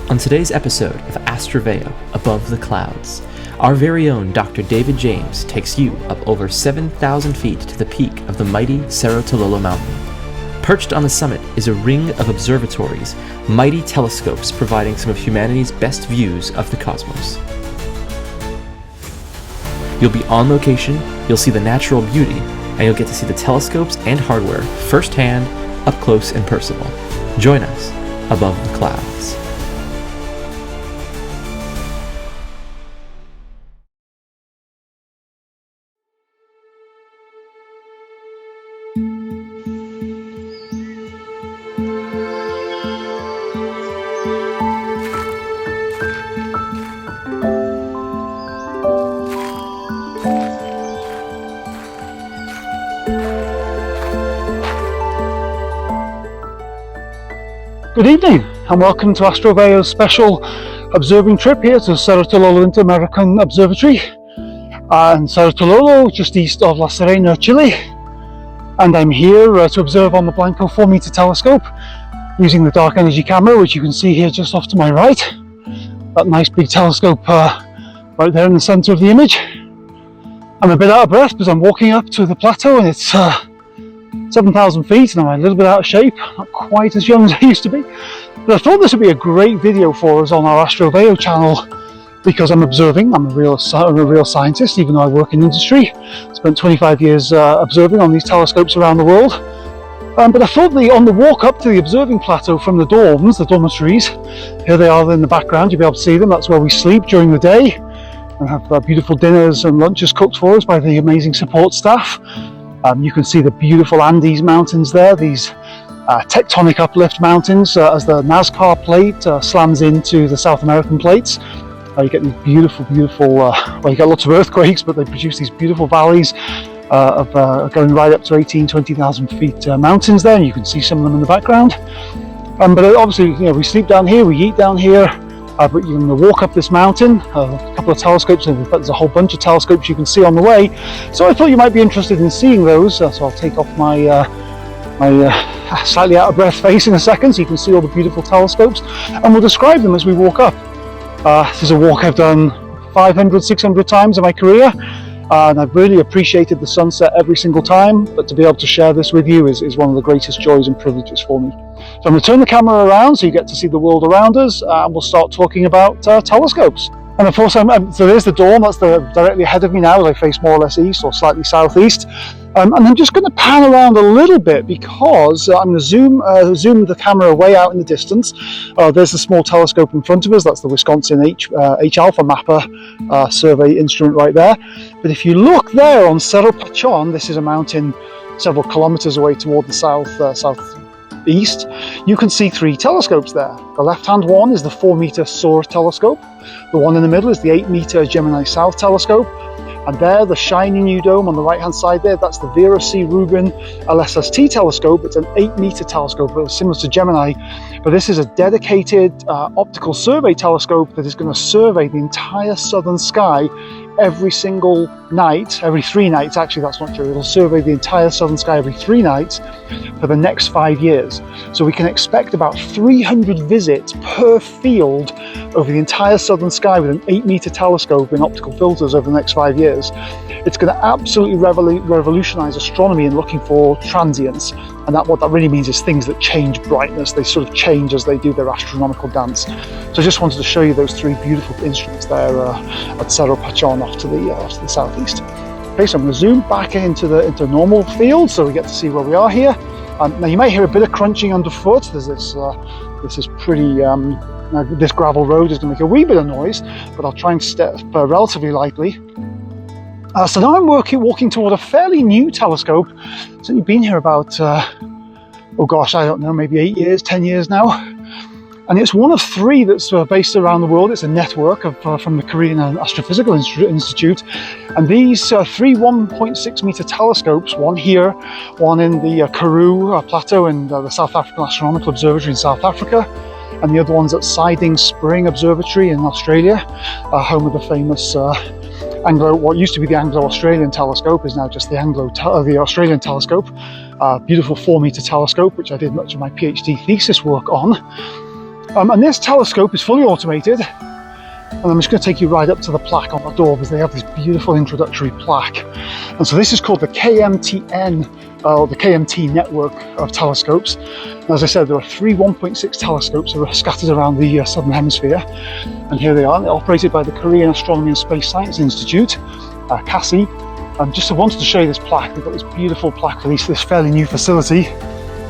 On today's episode of Astraveo, Above the Clouds, our very own Dr. David James takes you up over 7,000 feet to the peak of the mighty Cerro Tololo mountain. Perched on the summit is a ring of observatories, mighty telescopes providing some of humanity's best views of the cosmos. You'll be on location, you'll see the natural beauty, and you'll get to see the telescopes and hardware firsthand, up close and personal. Join us above the clouds. Good evening and welcome to Astraveo's special observing trip here to Cerro Tololo Inter-American Observatory and Cerro Tololo, just east of La Serena, Chile. And I'm here to observe on the Blanco 4-meter telescope using the dark energy camera, which you can see here just off to my right. That nice big telescope right there in the center of the image. I'm a bit out of breath because I'm walking up to the plateau and it's 7,000 feet and I'm a little bit out of shape, not quite as young as I used to be. But I thought this would be a great video for us on our Astraveo channel because I'm observing. I'm a real scientist, even though I work in industry. Spent 25 years observing on these telescopes around the world. But I thought on the walk up to the observing plateau from the dorms, the dormitories, here they are in the background, you'll be able to see them. That's where we sleep during the day and have beautiful dinners and lunches cooked for us by the amazing support staff. You can see the beautiful Andes mountains there, these tectonic uplift mountains as the NASCAR plate slams into the South American plates. You get these beautiful, well, you get lots of earthquakes, but they produce these beautiful valleys of going right up to 20,000 feet mountains there, and you can see some of them in the background. But obviously, we sleep down here, we eat down here, but you can walk up this mountain, a couple of telescopes, and there's a whole bunch of telescopes you can see on the way. So I thought you might be interested in seeing those, so I'll take off my slightly out of breath face in a second so you can see all the beautiful telescopes, and we'll describe them as we walk up. This is a walk I've done 500, 600 times in my career, and I've really appreciated the sunset every single time, but to be able to share this with you is one of the greatest joys and privileges for me. So I'm going to turn the camera around so you get to see the world around us, and we'll start talking about telescopes. And of course, so there's the dorm, that's directly ahead of me now as I face more or less east or slightly southeast. And I'm just going to pan around a little bit because I'm going to zoom the camera way out in the distance. There's the small telescope in front of us, that's the Wisconsin H-alpha mapper survey instrument right there. But if you look there on Cerro Perched, this is a mountain several kilometers away toward the southeast, you can see 3 telescopes there. The left-hand one is the 4-meter Saro telescope. The one in the middle is the 8-meter Gemini South telescope. And there, the shiny new dome on the right-hand side there, that's the Vera C. Rubin LSST telescope. It's an 8-meter telescope, similar to Gemini, but this is a dedicated optical survey telescope that is going to survey the entire southern sky every single night, every 3 nights, actually that's not true, it'll survey the entire southern sky every 3 nights for the next 5 years. So we can expect about 300 visits per field over the entire southern sky with an 8-meter telescope in optical filters over the next 5 years. It's going to absolutely revolutionize astronomy in looking for transients, and what that really means is things that change brightness. They sort of change as they do their astronomical dance. So I just wanted to show you those 3 beautiful instruments there at Cerro Perched off to the southeast. Okay, so I'm going to zoom back into normal field so we get to see where we are here. Now you might hear a bit of crunching underfoot. There's this is pretty this gravel road is going to make a wee bit of noise, but I'll try and step relatively lightly. So now I'm walking toward a fairly new telescope. It's only been here about oh gosh, I don't know, maybe 8 years, 10 years now. And it's one of 3 that's based around the world. It's a network from the Korean Astrophysical Institute. And these 3 1.6 meter telescopes, one here, one in the Karoo Plateau in the South African Astronomical Observatory in South Africa, and the other one's at Siding Spring Observatory in Australia, home of the famous what used to be the Anglo-Australian telescope is now just the Australian telescope. Beautiful 4-meter telescope, which I did much of my PhD thesis work on. And this telescope is fully automated. And I'm just going to take you right up to the plaque on the door, because they have this beautiful introductory plaque. And so this is called the KMTN, or the KMT network of telescopes. And as I said, there are three 1.6 telescopes that are scattered around the southern hemisphere. And here they are. They're operated by the Korean Astronomy and Space Science Institute, KASI. And just wanted to show you this plaque. They've got this beautiful plaque for this fairly new facility.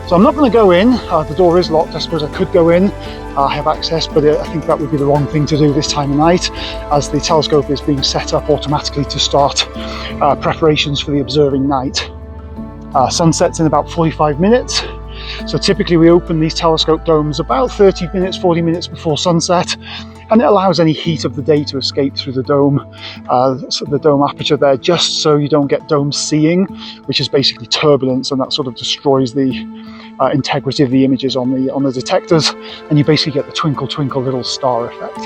So I'm not going to go in. The door is locked. I suppose I could go in. I have access, but I think that would be the wrong thing to do this time of night, as the telescope is being set up automatically to start preparations for the observing night. Sunset's in about 45 minutes. So typically we open these telescope domes about 30 minutes, 40 minutes before sunset, and it allows any heat of the day to escape through the dome, so the dome aperture there, just so you don't get dome seeing, which is basically turbulence, and that sort of destroys the integrity of the images on the detectors, and you basically get the twinkle twinkle little star effect.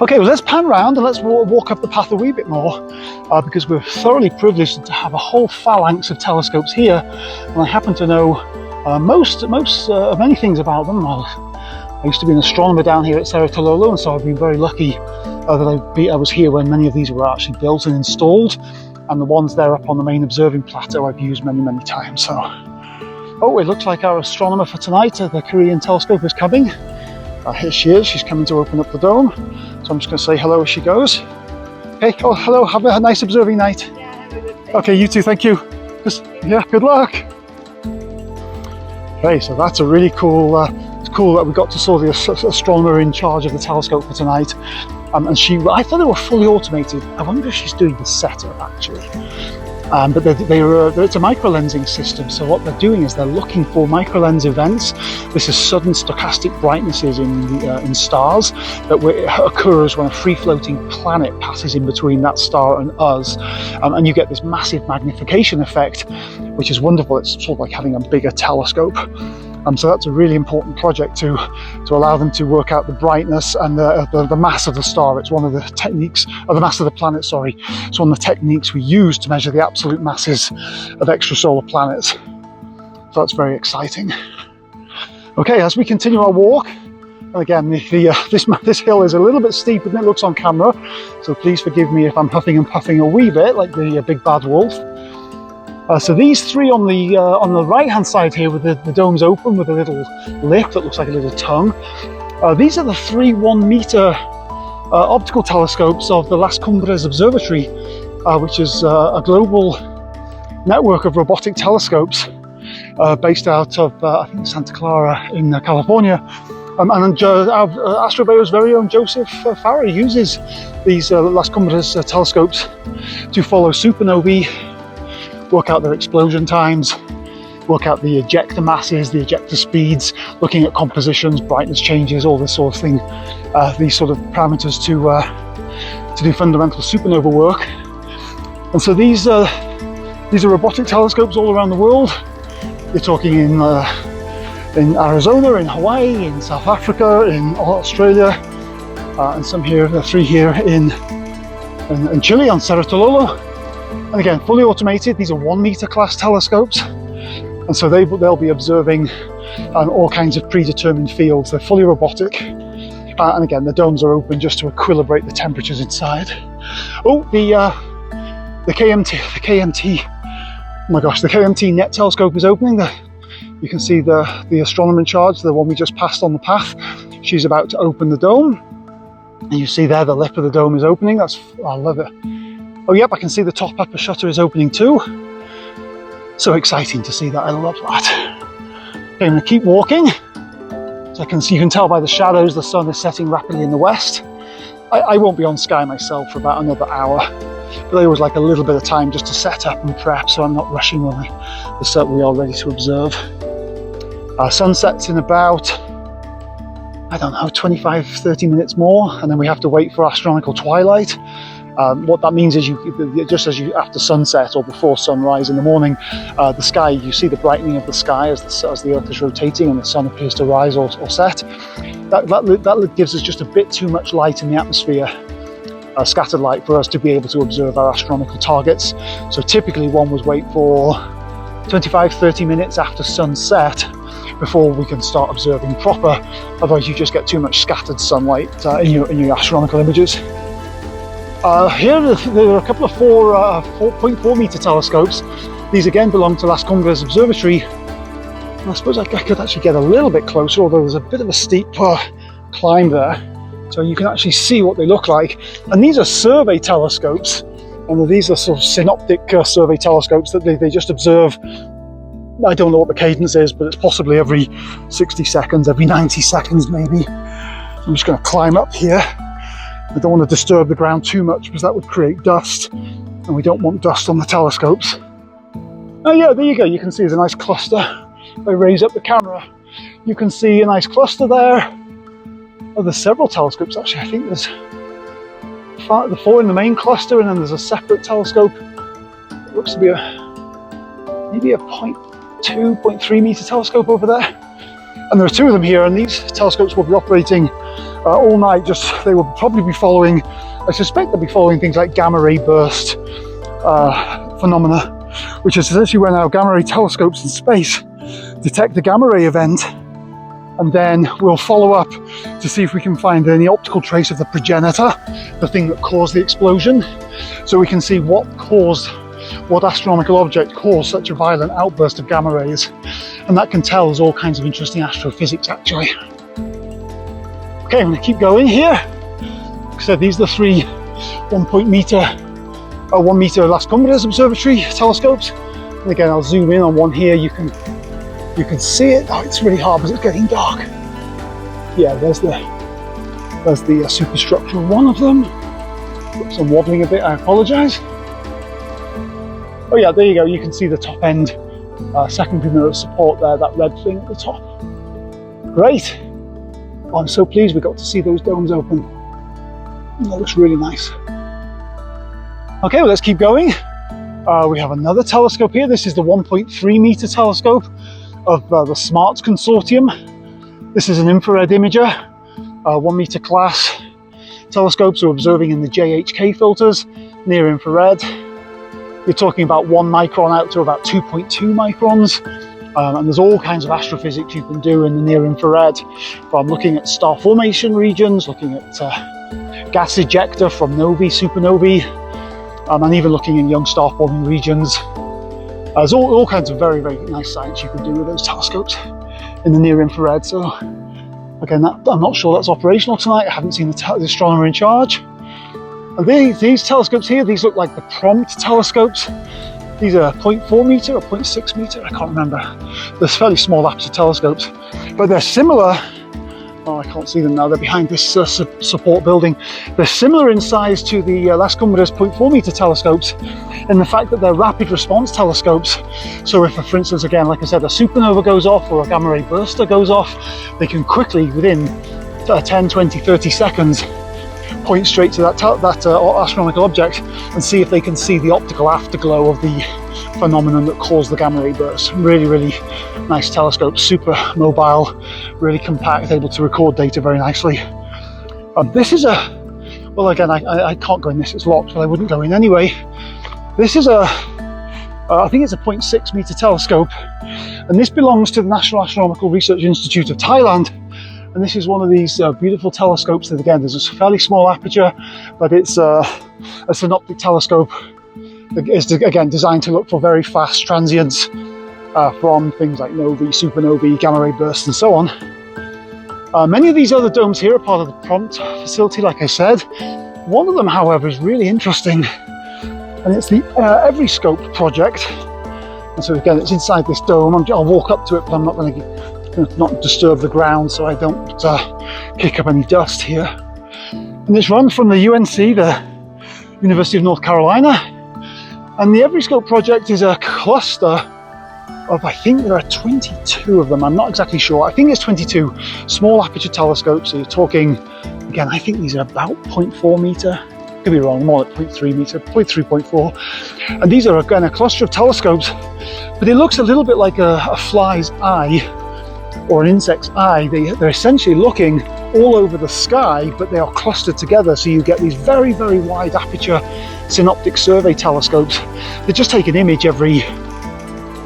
Okay, well, let's pan round and let's walk up the path a wee bit more, because we're thoroughly privileged to have a whole phalanx of telescopes here, and I happen to know many things about them. I used to be an astronomer down here at Cerro Tololo, and so I've been very lucky that I was here when many of these were actually built and installed, and the ones there up on the main observing plateau I've used many, many times. So, oh, it looks like our astronomer for tonight, the Korean telescope, is coming. Here she is. She's coming to open up the dome. So I'm just going to say hello as she goes. Okay. Oh, hello. Have a nice observing night. Yeah, have a good day. Okay, you too. Thank you. Yeah, good luck. Okay, so that's a really cool. It's cool that we got to saw the astronomer in charge of the telescope for tonight. And I thought they were fully automated. I wonder if she's doing the setup actually. But it's a microlensing system, so what they're doing is they're looking for microlens events. This is sudden stochastic brightnesses in stars that occurs when a free-floating planet passes in between that star and us, and you get this massive magnification effect, which is wonderful. It's sort of like having a bigger telescope. So that's a really important project to allow them to work out the brightness and the mass of the star. It's one of the techniques, or the mass of the planet, sorry. It's one of the techniques we use to measure the absolute masses of extrasolar planets. So that's very exciting. Okay, as we continue our walk, and again, this hill is a little bit steeper than it looks on camera, so please forgive me if I'm huffing and puffing a wee bit like the big bad wolf. So these three on the right-hand side here, with the domes open with a little lip that looks like a little tongue, these are the three 1 meter optical telescopes of the Las Cumbres Observatory, which is a global network of robotic telescopes based out of, I think, Santa Clara in California. And Astraveo's very own Joseph Farah uses these Las Cumbres telescopes to follow supernovae, work out their explosion times, work out the ejector masses, the ejector speeds, looking at compositions, brightness changes, all this sort of thing, these sort of parameters to do fundamental supernova work. And so these are robotic telescopes all around the world. You're talking in Arizona, in Hawaii, in South Africa, in Australia, and some here, three here in Chile on Cerro Tololo. And again, fully automated. These are 1 meter class telescopes, and so they'll be observing all kinds of predetermined fields. They're fully robotic, and again, the domes are open just to equilibrate the temperatures inside. Oh, the KMT. Oh my gosh, the KMT net telescope is opening. You can see the astronomer in charge, the one we just passed on the path. She's about to open the dome, and you see there the lip of the dome is opening. I love it. Oh yep, I can see the top upper shutter is opening too. So exciting to see that, I love that. Okay, I'm going to keep walking. So you can tell by the shadows the sun is setting rapidly in the west. I won't be on sky myself for about another hour, but I always like a little bit of time just to set up and prep, so I'm not rushing when we are ready to observe. Sunset's in about, I don't know, 25-30 minutes more, and then we have to wait for astronomical twilight. What that means is just as you after sunset or before sunrise in the morning, the sky, you see the brightening of the sky as the Earth is rotating and the sun appears to rise or set. That gives us just a bit too much light in the atmosphere, scattered light, for us to be able to observe our astronomical targets. So typically one would wait for 25-30 minutes after sunset before we can start observing proper. Otherwise you just get too much scattered sunlight in your astronomical images. Here there are a couple of 4.4 meter telescopes. These again belong to Las Cumbres Observatory. I suppose I could actually get a little bit closer, although there's a bit of a steep climb there. So you can actually see what they look like. And these are survey telescopes. And these are sort of synoptic survey telescopes that they just observe. I don't know what the cadence is, but it's possibly every 60 seconds, every 90 seconds maybe. I'm just going to climb up here. I don't want to disturb the ground too much because that would create dust. And we don't want dust on the telescopes. Oh yeah, there you go. You can see there's a nice cluster. If I raise up the camera, you can see a nice cluster there. Oh, there's several telescopes actually. I think there's the 4 in the main cluster, and then there's a separate telescope. It looks to be maybe a 0.2, 0.3 meter telescope over there. And there are 2 of them here, and these telescopes will be operating all night. They will probably be following, I suspect they'll be following things like gamma ray burst phenomena, which is essentially when our gamma ray telescopes in space detect a gamma ray event, and then we'll follow up to see if we can find any optical trace of the progenitor, the thing that caused the explosion, so we can see what astronomical object caused such a violent outburst of gamma rays. And that can tell us all kinds of interesting astrophysics actually. Okay, I'm going to keep going here. Like I said, these are the 3 1 meter Las Cumbres Observatory telescopes. And again, I'll zoom in on one here. You can see it. Oh, it's really hard because it's getting dark. Yeah, there's the superstructure of one of them. Oops, I'm wobbling a bit, I apologise. Oh yeah, there you go. You can see the top end secondary mirror support there, that red thing at the top. Great. Oh, I'm so pleased we got to see those domes open. That looks really nice. Okay, well, let's keep going. We have another telescope here. This is the 1.3 meter telescope of the SMART Consortium. This is an infrared imager, 1 meter class telescopes are observing in the JHK filters, near infrared. You're talking about 1 micron out to about 2.2 microns. And there's all kinds of astrophysics you can do in the near infrared, from looking at star formation regions, looking at gas ejecta from novae, supernovae, and even looking in young star forming regions. There's all kinds of very, very nice science you can do with those telescopes in the near infrared. So again, I'm not sure that's operational tonight. I haven't seen the astronomer in charge. And these telescopes here, these look like the Prompt telescopes. These are 0.4 meter or 0.6 meter, I can't remember. They're fairly small aperture telescopes, but they're similar. Oh, I can't see them now, they're behind this support building. They're similar in size to the Las Cumbres 0.4 meter telescopes in the fact that they're rapid response telescopes. So if, for instance, again, like I said, a supernova goes off or a gamma ray burster goes off, they can quickly, within 10, 20, 30 seconds, point straight to that astronomical object and see if they can see the optical afterglow of the phenomenon that caused the gamma ray burst. Really, really nice telescope, super mobile, really compact, able to record data very nicely. This is well, again, I can't go in this, it's locked, but I wouldn't go in anyway. This is I think it's a 0.6 meter telescope, and this belongs to the National Astronomical Research Institute of Thailand. And this is one of these beautiful telescopes that, again, there's a fairly small aperture, but it's a synoptic telescope that is, again, designed to look for very fast transients from things like novae, supernovae, gamma ray bursts, and so on. Many of these other domes here are part of the Prompt facility, like I said. One of them, however, is really interesting, and it's the EveryScope project. And so, again, it's inside this dome. I'll walk up to it, but I'm not going to not disturb the ground so I don't kick up any dust here. And it's run from the UNC, the University of North Carolina. And the EveryScope project is a cluster of, I think there are 22 of them, I'm not exactly sure. I think it's 22 small aperture telescopes. So you're talking, again, I think these are about 0.4 meter. Could be wrong, more like 0.3 meter, 0.3, 0.4. And these are, again, a cluster of telescopes, but it looks a little bit like a fly's eye or an insect's eye. They're essentially looking all over the sky, but they are clustered together, so you get these very, very wide aperture synoptic survey telescopes that just take an image every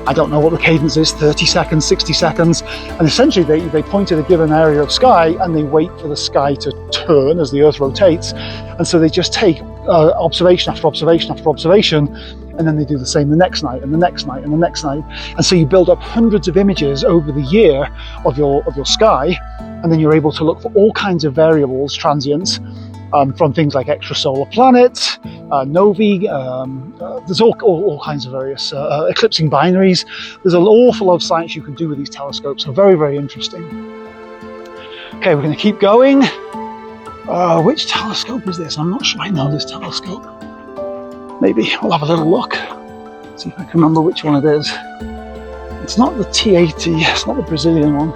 I don't know what the cadence is, 30 seconds, 60 seconds. And essentially they point at a given area of sky and they wait for the sky to turn as the Earth rotates. And so they just take observation after observation after observation, and then they do the same the next night and the next night and the next night. And so you build up hundreds of images over the year of your sky, and then you're able to look for all kinds of variables, transients, from things like extrasolar planets, novae, there's all kinds of various eclipsing binaries. There's an awful lot of science you can do with these telescopes, so very, very interesting. Okay, we're going to keep going. Which telescope is this? I'm not sure I know this telescope. Maybe we'll have a little look, see if I can remember which one it is. It's not the T80, it's not the Brazilian one.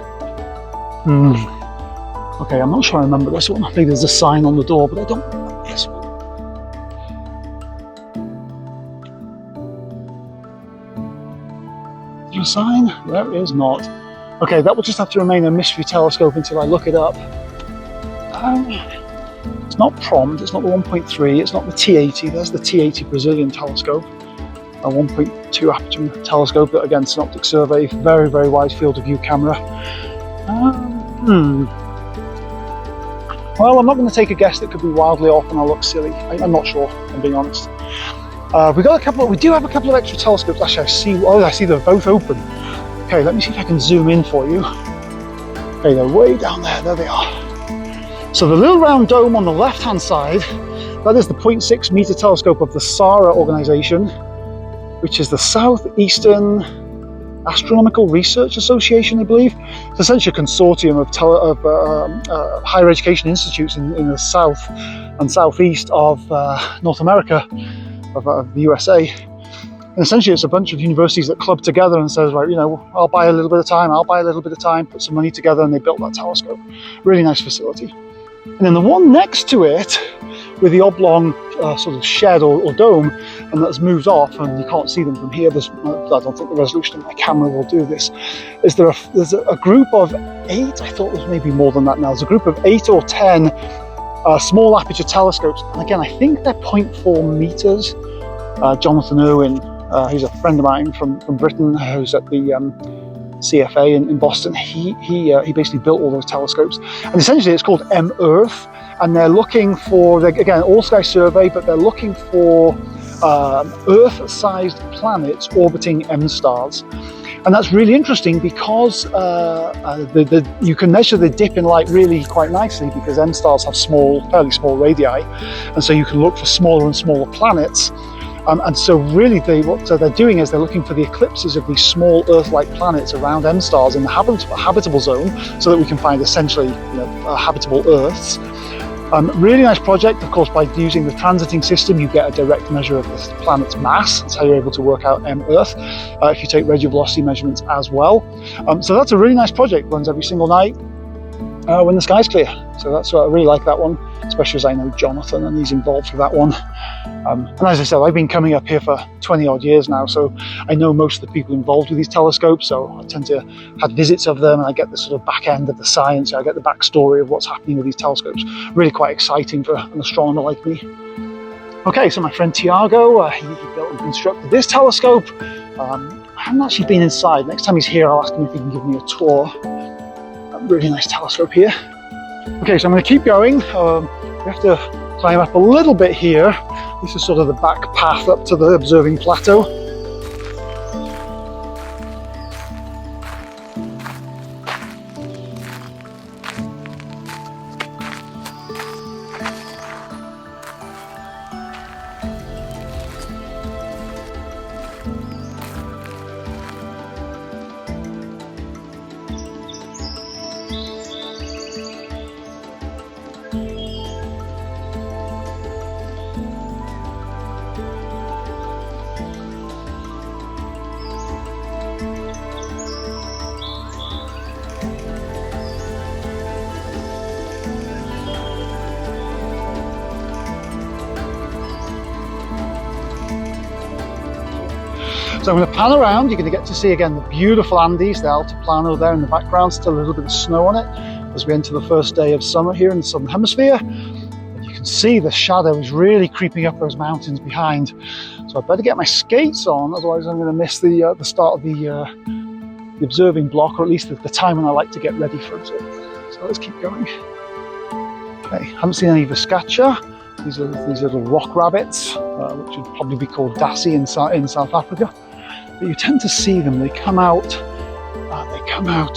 Okay, I'm not sure I remember this one. I think there's a sign on the door, but I don't remember this one. Is there a sign? There is not. Okay, that will just have to remain a mystery telescope until I look it up. It's not prompt, it's not the 1.3, it's not the T80, there's the T80 Brazilian telescope. A 1.2 aperture telescope, but again, synoptic survey, very, very wide field of view camera. Well, I'm not going to take a guess that could be wildly off and I'll look silly. I'm not sure, I'm being honest. We do have a couple of extra telescopes. Actually, I see they're both open. Okay, let me see if I can zoom in for you. Okay, they're way down there they are. So the little round dome on the left-hand side, that is the 0.6 meter telescope of the Saro organization, which is the Southeastern Astronomical Research Association, I believe. It's essentially a consortium of higher education institutes in the south and southeast of North America, of the USA. And essentially it's a bunch of universities that club together and says, right, I'll buy a little bit of time, put some money together, and they built that telescope. Really nice facility. And then the one next to it, with the oblong sort of shed or dome, and that's moved off, and you can't see them from here. I don't think the resolution of my camera will do this. There's a group of 8, I thought there was maybe more than that now. There's a group of 8 or 10 small aperture telescopes, and again, I think they're 0.4 meters. Jonathan Irwin, he's a friend of mine from Britain, who's at the CFA in Boston. He basically built all those telescopes, and essentially it's called M-Earth, and they're looking for, again, all sky survey, but they're looking for Earth-sized planets orbiting M-stars. And that's really interesting because you can measure the dip in light really quite nicely, because M-stars have fairly small radii, and so you can look for smaller and smaller planets. And so really what they're doing is they're looking for the eclipses of these small Earth-like planets around M-stars in the habitable zone, so that we can find essentially habitable Earths. Really nice project. Of course, by using the transiting system, you get a direct measure of the planet's mass. That's how you're able to work out M-Earth, if you take radial velocity measurements as well. So that's a really nice project. Runs every single night when the sky's clear. So that's I really like that one, especially as I know Jonathan and he's involved with that one. And as I said, I've been coming up here for 20 odd years now, so I know most of the people involved with these telescopes, so I tend to have visits of them, and I get the sort of back end of the science, I get the backstory of what's happening with these telescopes. Really quite exciting for an astronomer like me. Okay, so my friend Tiago, he built and constructed this telescope. I haven't actually been inside. Next time he's here, I'll ask him if he can give me a tour. A really nice telescope here. Okay, so I'm going to keep going. We have to climb up a little bit here. This is sort of the back path up to the observing plateau. So I'm going to pan around. You're going to get to see again the beautiful Andes, the Altiplano there in the background, still a little bit of snow on it as we enter the first day of summer here in the southern hemisphere. And you can see the shadow is really creeping up those mountains behind. So I better get my skates on, otherwise I'm going to miss the start of the observing block, or at least the time when I like to get ready for observing. So let's keep going. Okay, haven't seen any Viscacha. These are these little rock rabbits, which would probably be called dassie in South Africa. But you tend to see them. They come out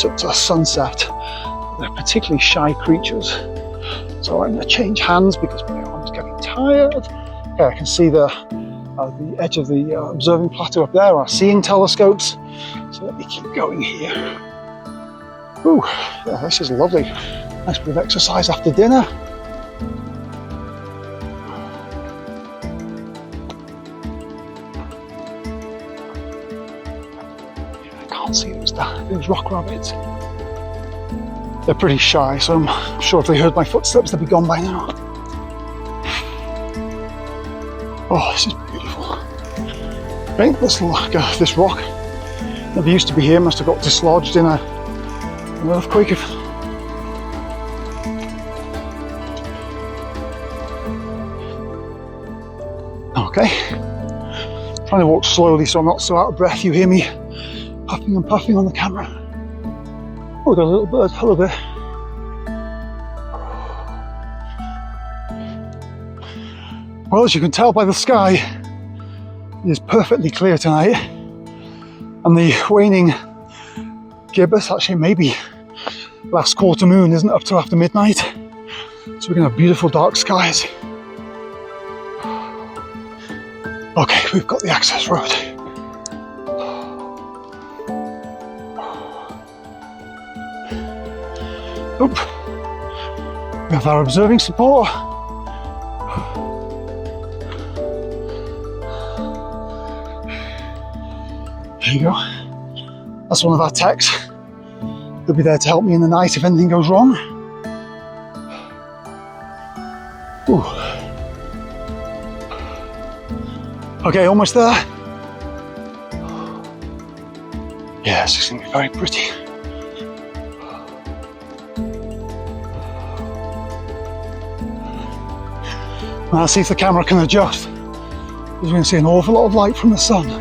at sunset. They're particularly shy creatures. So I'm going to change hands because my arm's getting tired. Okay, I can see the edge of the observing plateau up there. Our seeing telescopes. So let me keep going here. Ooh, yeah, this is lovely. Nice bit of exercise after dinner. I can't see those rock rabbits. They're pretty shy, so I'm sure if they heard my footsteps, they'd be gone by now. Oh, this is beautiful. Right, let's look at this rock. Never used to be here, must have got dislodged in an earthquake. Okay, trying to walk slowly so I'm not so out of breath. You hear me puffing and puffing on the camera. Oh, we've got a little bird. Hello there. Well, as you can tell by the sky, it is perfectly clear tonight, and the waning gibbous, actually maybe last quarter moon, isn't up till after midnight, so we're going to have beautiful dark skies. Okay, we've got the access road. Oop. We have our observing support. There you go. That's one of our techs. They'll be there to help me in the night if anything goes wrong. Ooh. Okay, almost there. Yeah, this is going to be very pretty. Now see if the camera can adjust, because we're going to see an awful lot of light from the sun.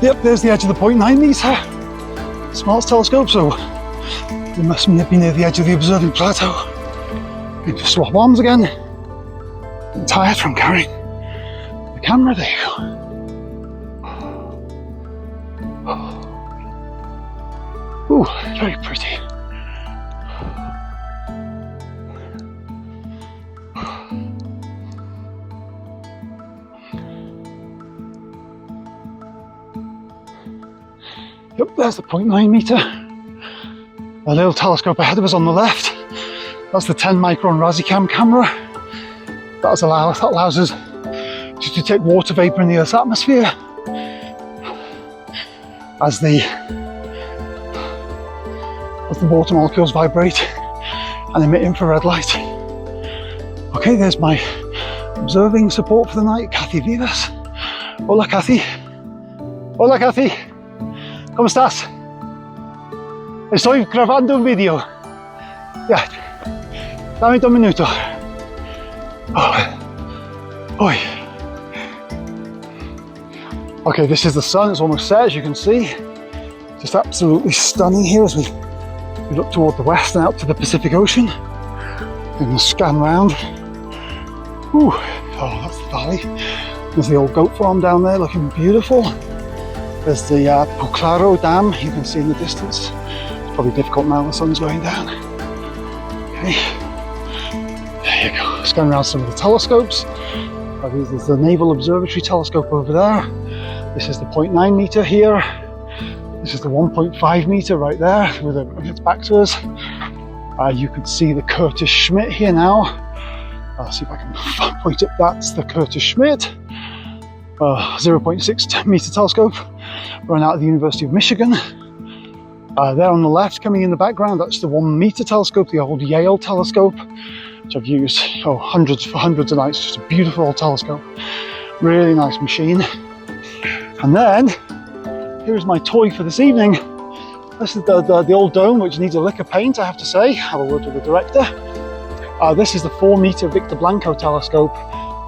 Yep, there's the edge of the 0.9 metre smart telescope, so we must be near the edge of the observing plateau. Going to swap arms again. I'm tired from carrying the camera. There you go. Ooh, very pretty. Yep, there's the 0.9 metre. A little telescope ahead of us on the left. That's the 10 micron Razicam camera. That allows us to detect water vapour in the Earth's atmosphere as the water molecules vibrate and emit infrared light. Okay, there's my observing support for the night, Kathy Vivas. Hola, Kathy. Hola, Kathy. ¿Cómo estás? Estoy grabando un video. Ya, dame un minuto. Oh. Okay, this is the sun. It's almost set, as you can see. Just absolutely stunning here as we look toward the west and out to the Pacific Ocean. And we'll scan round. Ooh, oh, that's the valley. There's the old goat farm down there, looking beautiful. There's the Puclaro Dam, you can see in the distance. It's probably difficult now, the sun's going down. Okay, there you go. Scan around some of the telescopes. There's the Naval Observatory telescope over there. This is the 0.9 metre here. This is the 1.5 metre right there, with its back to us. You can see the Curtis Schmidt here now. I'll see if I can point it. That's the Curtis Schmidt 0.6 metre telescope run out of the University of Michigan. There on the left, coming in the background, that's the 1 metre telescope, the old Yale telescope, which I've used hundreds of nights. Just a beautiful old telescope, really nice machine. And then here's my toy for this evening. This is the old dome, which needs a lick of paint, I have to say. Have a word with the director. This is the 4-meter Victor Blanco telescope,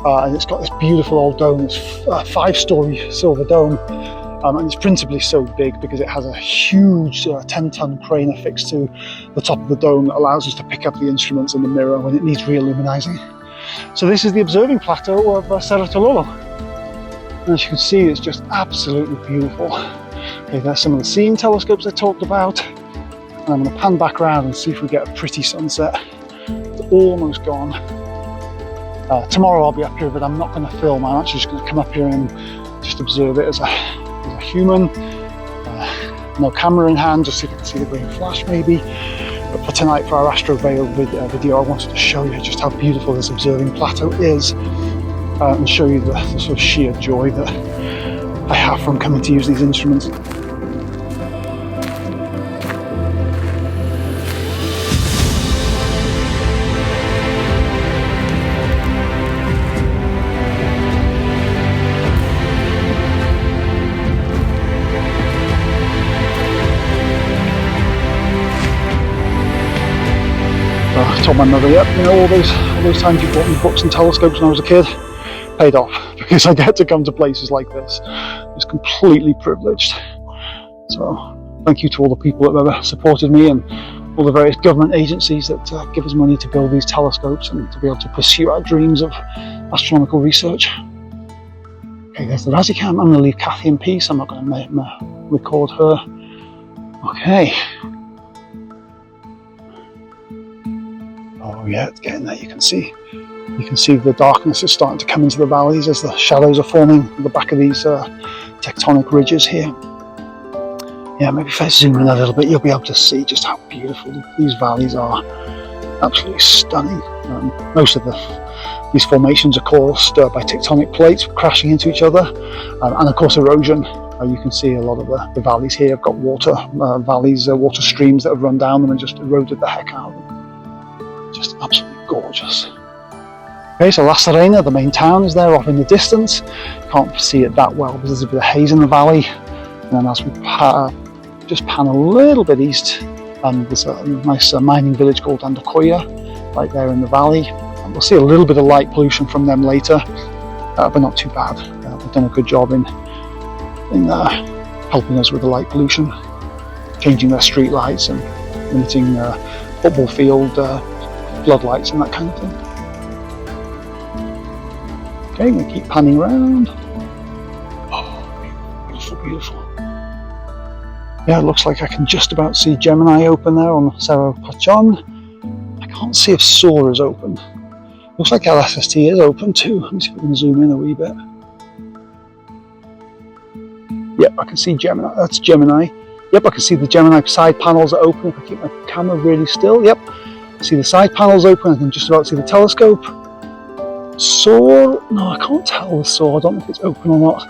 and it's got this beautiful old dome. It's a 5-story silver dome, and it's principally so big because it has a huge 10-ton crane affixed to the top of the dome that allows us to pick up the instruments in the mirror when it needs re-illuminizing. So this is the observing plateau of Cerro Tololo. And as you can see, it's just absolutely beautiful. Okay, there's some of the seeing telescopes I talked about. And I'm going to pan back around and see if we get a pretty sunset. It's almost gone. Tomorrow I'll be up here, but I'm not going to film. I'm actually just going to come up here and just observe it as a human. No camera in hand, just so you can see the green flash maybe. But for tonight, for our Astraveo video, I wanted to show you just how beautiful this observing plateau is, and show you the sort of sheer joy that I have from coming to use these instruments. I told my mother, yep, you know, all those times you bought me books and telescopes when I was a kid, paid off, because I get to come to places like this. It's completely privileged. So thank you to all the people that have supported me, and all the various government agencies that give us money to build these telescopes and to be able to pursue our dreams of astronomical research. Okay, there's the Razzie cam. I'm going to leave Kathy in peace. I'm not going to record her. Okay. Oh yeah, it's getting there. You can see the darkness is starting to come into the valleys as the shadows are forming at the back of these tectonic ridges here. Yeah, maybe if I zoom in a little bit, you'll be able to see just how beautiful these valleys are. Absolutely stunning. Most of these formations are caused by tectonic plates crashing into each other, and of course erosion. You can see a lot of the valleys here have got water streams that have run down them and just eroded the heck out of them. Just absolutely gorgeous. Okay, so La Serena, the main town, is there off in the distance. Can't see it that well because there's a bit of haze in the valley. And then as we just pan a little bit east, there's a nice mining village called Andacoya right there in the valley. And we'll see a little bit of light pollution from them later, but not too bad. They've done a good job in helping us with the light pollution, changing their street lights and limiting football field floodlights and that kind of thing. Okay, I'm going to keep panning around. Oh, beautiful, beautiful. Yeah, it looks like I can just about see Gemini open there on Cerro Tololo. I can't see if Saro is open. Looks like LSST is open too. Let me see if we can zoom in a wee bit. Yep, I can see Gemini. That's Gemini. Yep, I can see the Gemini side panels are open. If I keep my camera really still, yep. I see the side panels open. I can just about see the telescope. Saro, no, I can't tell with Saro. I don't know if it's open or not.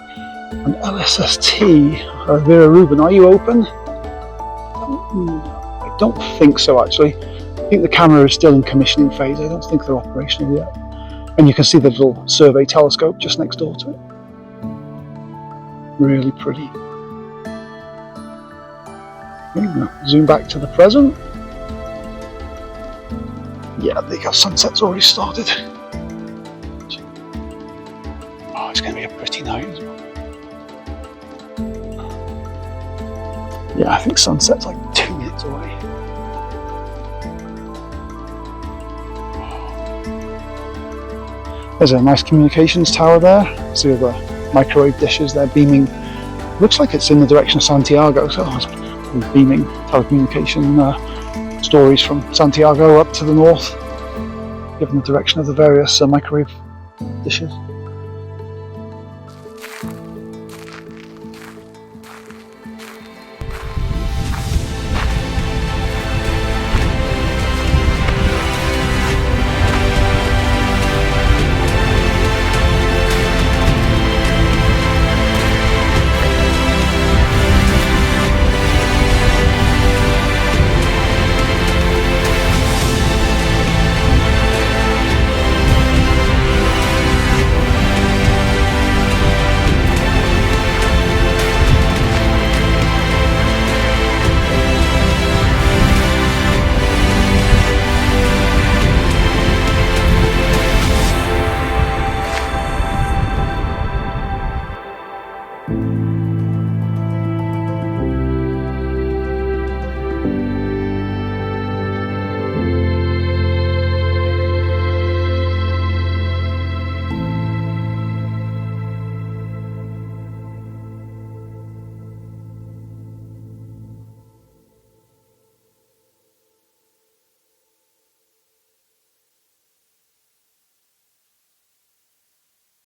And LSST, Vera Rubin, are you open? I don't think so, actually. I think the camera is still in commissioning phase. I don't think they're operational yet. And you can see the little survey telescope just next door to it. Really pretty. Okay, I'm going to zoom back to the present. Yeah, there you go, sunset's already started. Oh, it's going to be a pretty night as well. Yeah, I think sunset's like 2 minutes away. There's a nice communications tower there. See all the microwave dishes there beaming. Looks like it's in the direction of Santiago, so it's beaming telecommunication stories from Santiago up to the north, given the direction of the various microwave dishes.